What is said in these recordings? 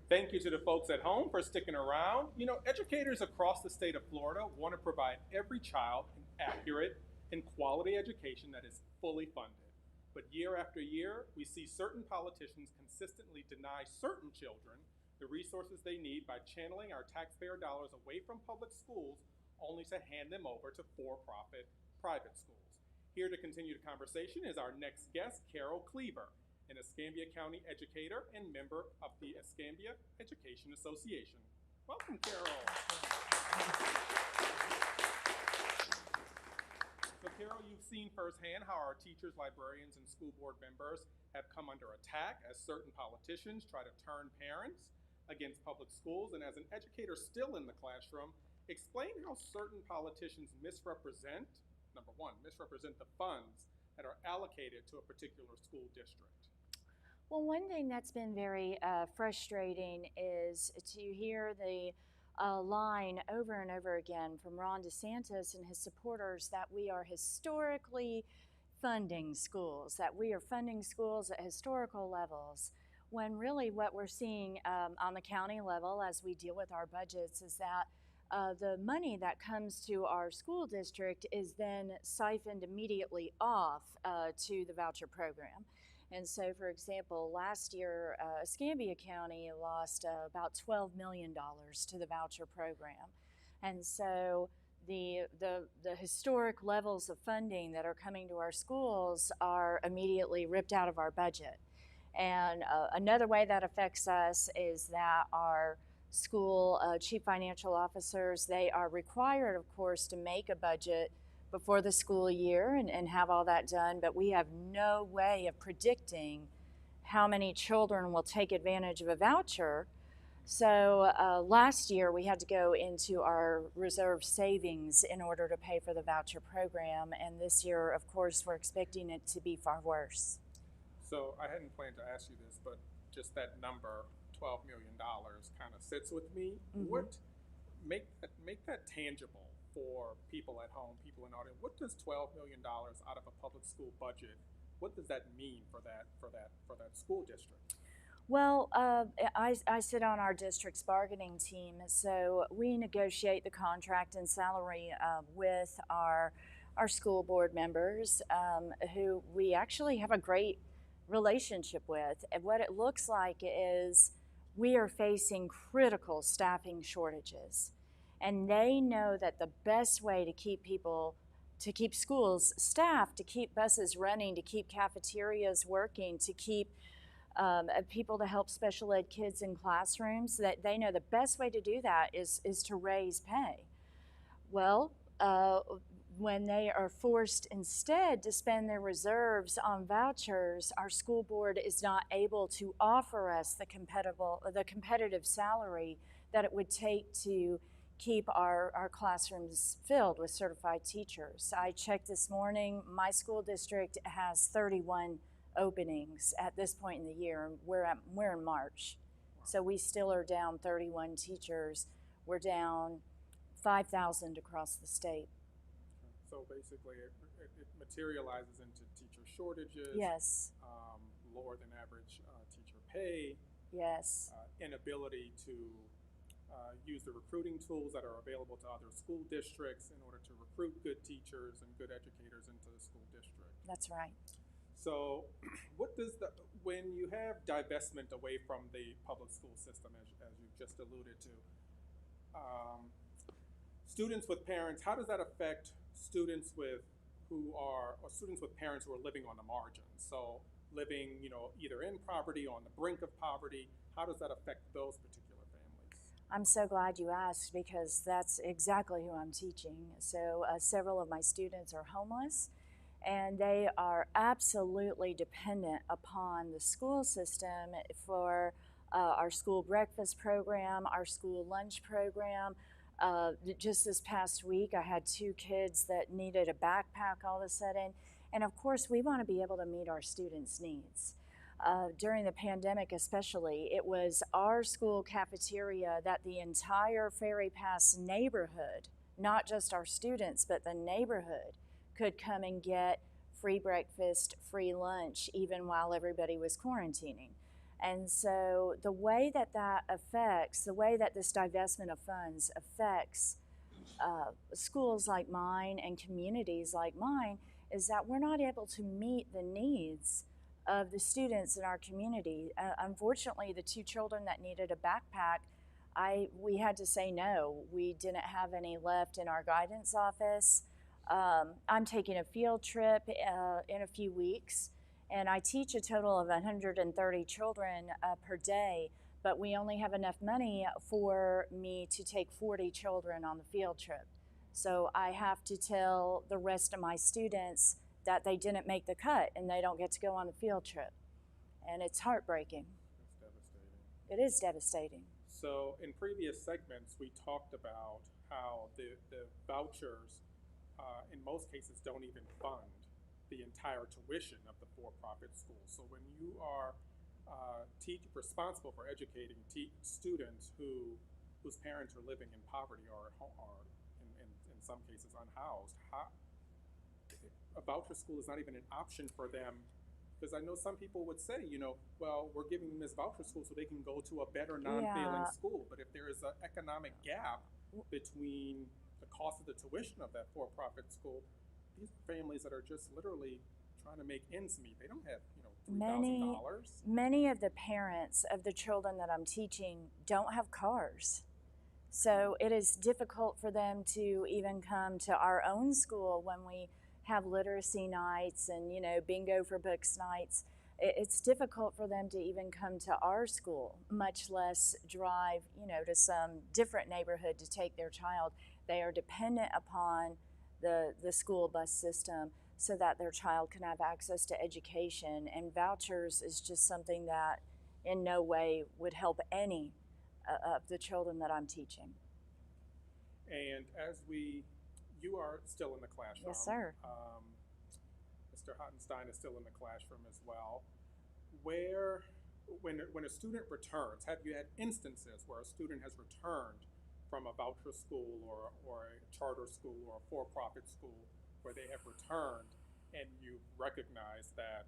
Thank you to the folks at home for sticking around. You know, educators across the state of Florida want to provide every child an accurate and quality education that is fully funded. But year after year, we see certain politicians consistently deny certain children the resources they need by channeling our taxpayer dollars away from public schools only to hand them over to for-profit private schools. Here to continue the conversation is our next guest, Carol Cleaver, an Escambia County Educator and member of the Escambia Education Association. Welcome, Carol. So, Carol, you've seen firsthand how our teachers, librarians, and school board members have come under attack as certain politicians try to turn parents against public schools. And as an educator still in the classroom, explain how certain politicians misrepresent, number one, misrepresent the funds that are allocated to a particular school district. Well, one thing that's been very frustrating is to hear the line over and over again from Ron DeSantis and his supporters that we are historically funding schools, that we are funding schools at historical levels, when really what we're seeing on the county level as we deal with our budgets is that the money that comes to our school district is then siphoned immediately off to the voucher program. And so, for example, last year, Escambia County lost about $12 million to the voucher program. And so the historic levels of funding that are coming to our schools are immediately ripped out of our budget. And another way that affects us is that our school chief financial officers, they are required, of course, to make a budget before the school year and have all that done, but we have no way of predicting how many children will take advantage of a voucher. So last year we had to go into our reserve savings in order to pay for the voucher program, and this year, of course, we're expecting it to be far worse. So I hadn't planned to ask you this, but just that number, $12 million, kind of sits with me. Mm-hmm. What make that tangible for people at home, people in audience? What does $12 million out of a public school budget, what does that mean for that school district? Well, I sit on our district's bargaining team, so we negotiate the contract and salary with our school board members, who we actually have a great relationship with. And what it looks like is we are facing critical staffing shortages. And they know that the best way to keep schools staffed, to keep buses running, to keep cafeterias working, to keep people to help special ed kids in classrooms, that they know the best way to do that is to raise pay. Well, when they are forced instead to spend their reserves on vouchers, our school board is not able to offer us the competitive salary that it would take to keep our classrooms filled with certified teachers. I checked this morning, my school district has 31 openings at this point in the year, and we're in March. Wow. So we still are down 31 teachers. We're down 5,000 across the state. So basically it materializes into teacher shortages. Yes. Lower than average teacher pay. Yes. Inability to use the recruiting tools that are available to other school districts in order to recruit good teachers and good educators into the school district. That's right. So when you have divestment away from the public school system, as you just alluded to, students with parents, how does that affect students with parents who are living on the margins? So living, either in poverty, on the brink of poverty, how does that affect those particular families? I'm so glad you asked, because that's exactly who I'm teaching. So several of my students are homeless, and they are absolutely dependent upon the school system for our school breakfast program, our school lunch program. Just this past week, I had 2 kids that needed a backpack all of a sudden. And of course, we want to be able to meet our students' needs. During the pandemic especially, it was our school cafeteria that the entire Ferry Pass neighborhood, not just our students, but the neighborhood, could come and get free breakfast, free lunch, even while everybody was quarantining. And so the way that the way that this divestment of funds affects schools like mine and communities like mine is that we're not able to meet the needs of the students in our community. Unfortunately, the two children that needed a backpack, we had to say no. We didn't have any left in our guidance office. I'm taking a field trip in a few weeks, and I teach a total of 130 children per day, but we only have enough money for me to take 40 children on the field trip. So I have to tell the rest of my students that they didn't make the cut and they don't get to go on the field trip. And it's heartbreaking. It's devastating. It is devastating. So in previous segments, we talked about how the vouchers, in most cases, don't even fund the entire tuition of the for-profit school. So when you are responsible for educating students whose parents are living in poverty or in some cases unhoused, a voucher school is not even an option for them. Because I know some people would say, well, we're giving them this voucher school so they can go to a better non-failing school. But if there is an economic gap between the cost of the tuition of that for-profit school, these are families that are just literally trying to make ends meet. They don't have, $3,000. Many of the parents of the children that I'm teaching don't have cars. So it is difficult for them to even come to our own school when we have literacy nights and, bingo for books nights. It's difficult for them to even come to our school, much less drive, to some different neighborhood to take their child. They are dependent upon the school bus system so that their child can have access to education. And vouchers is just something that in no way would help any of the children that I'm teaching. And you are still in the classroom. Yes, sir. Mr. Hottenstein is still in the classroom as well. When a student returns, have you had instances where a student has returned from a voucher school or a charter school or a for-profit school where they have returned and you recognize that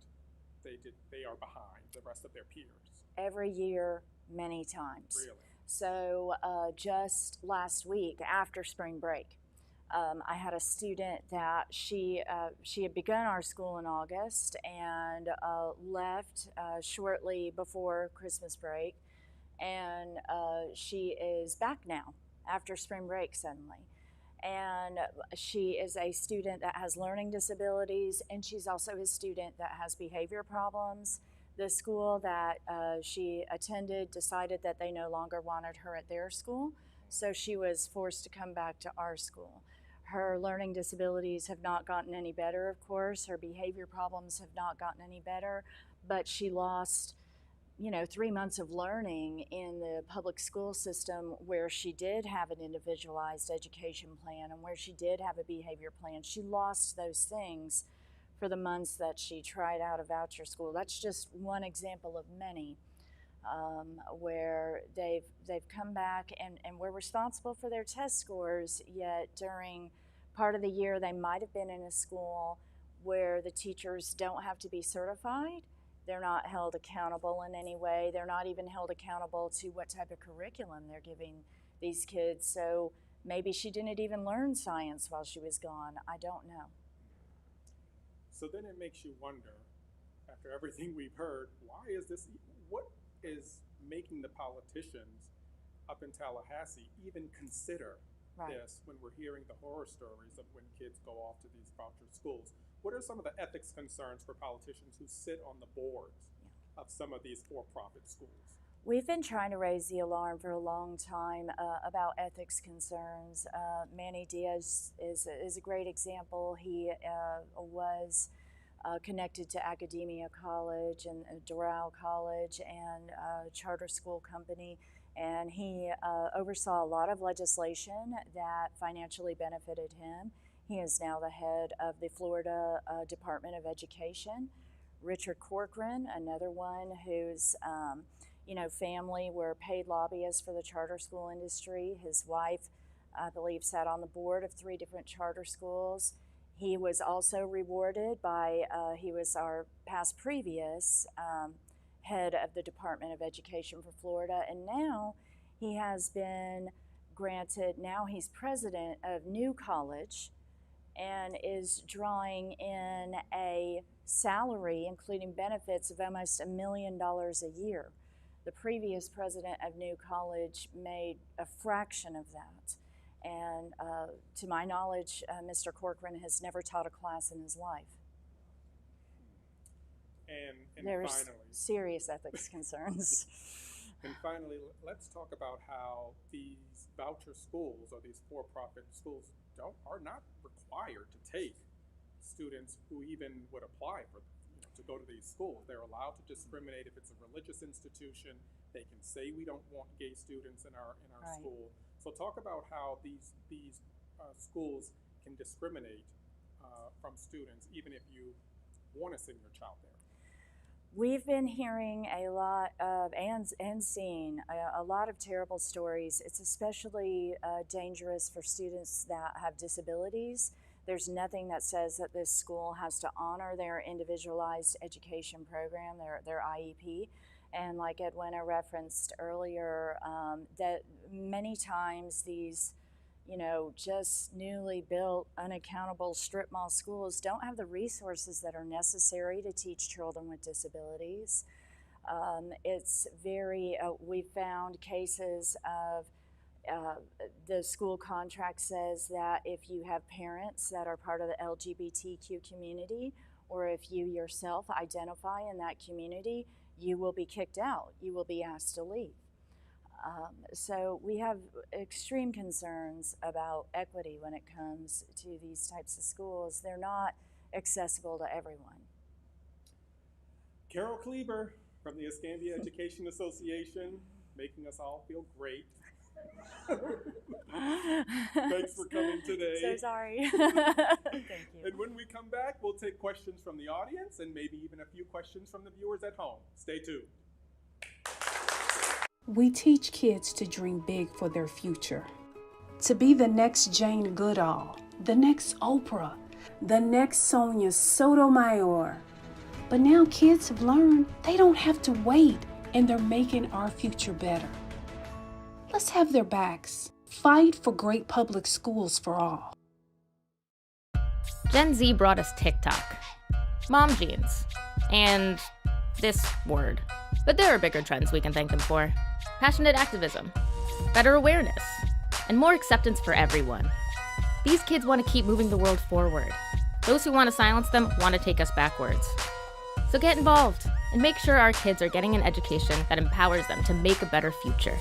they are behind the rest of their peers? Every year, many times. Really? So just last week after spring break, I had a student that she had begun our school in August and left shortly before Christmas break, and she is back now after spring break suddenly. And she is a student that has learning disabilities, and she's also a student that has behavior problems. The school that she attended decided that they no longer wanted her at their school, so she was forced to come back to our school. Her learning disabilities have not gotten any better, of course. Her behavior problems have not gotten any better, but she lost 3 months of learning in the public school system where she did have an individualized education plan and where she did have a behavior plan. She lost those things for the months that she tried out a voucher school. That's just one example of many where they've come back and we're responsible for their test scores, yet during part of the year they might have been in a school where the teachers don't have to be certified. They're not held accountable in any way. They're not even held accountable to what type of curriculum they're giving these kids. So maybe she didn't even learn science while she was gone. I don't know. So then it makes you wonder, after everything we've heard, what is making the politicians up in Tallahassee even consider this when we're hearing the horror stories of when kids go off to these voucher schools? What are some of the ethics concerns for politicians who sit on the boards of some of these for-profit schools? We've been trying to raise the alarm for a long time about ethics concerns. Manny Diaz is a great example. He was connected to Academia College and Doral College and a charter school company, and he oversaw a lot of legislation that financially benefited him. He is now the head of the Florida Department of Education. Richard Corcoran, another one whose family were paid lobbyists for the charter school industry. His wife, I believe, sat on the board of 3 different charter schools. He was also rewarded by, he was our previous head of the Department of Education for Florida, and now he has been granted, now he's president of New College and is drawing in a salary, including benefits, of almost $1 million a year. The previous president of New College made a fraction of that. And to my knowledge, Mr. Corcoran has never taught a class in his life. And There's finally, serious ethics concerns. and finally, let's talk about how these voucher schools, or these for-profit schools, are not required to take students who even would apply for, to go to these schools. They're allowed to discriminate. If it's a religious institution, they can say we don't want gay students in our Right. school. So talk about how these schools can discriminate from students, even if you want to send your child there. We've been hearing a lot of, and seeing a lot of terrible stories. It's especially dangerous for students that have disabilities. There's nothing that says that this school has to honor their individualized education program, their IEP. And like Edwina referenced earlier, that many times these, just newly built, unaccountable strip mall schools don't have the resources that are necessary to teach children with disabilities. It's very, we found cases of the school contract says that if you have parents that are part of the LGBTQ community, or if you yourself identify in that community, you will be kicked out. You will be asked to leave. So we have extreme concerns about equity when it comes to these types of schools. They're not accessible to everyone. Carol Cleaver from the Escambia Education Association, making us all feel great. Thanks for coming today. So sorry. Thank you. And when we come back, we'll take questions from the audience and maybe even a few questions from the viewers at home. Stay tuned. We teach kids to dream big for their future, to be the next Jane Goodall, the next Oprah, the next Sonia Sotomayor. But now kids have learned they don't have to wait, and they're making our future better. Let's have their backs. Fight for great public schools for all. Gen Z brought us TikTok, mom jeans, and this word. But there are bigger trends we can thank them for. Passionate activism, better awareness, and more acceptance for everyone. These kids want to keep moving the world forward. Those who want to silence them want to take us backwards. So get involved and make sure our kids are getting an education that empowers them to make a better future.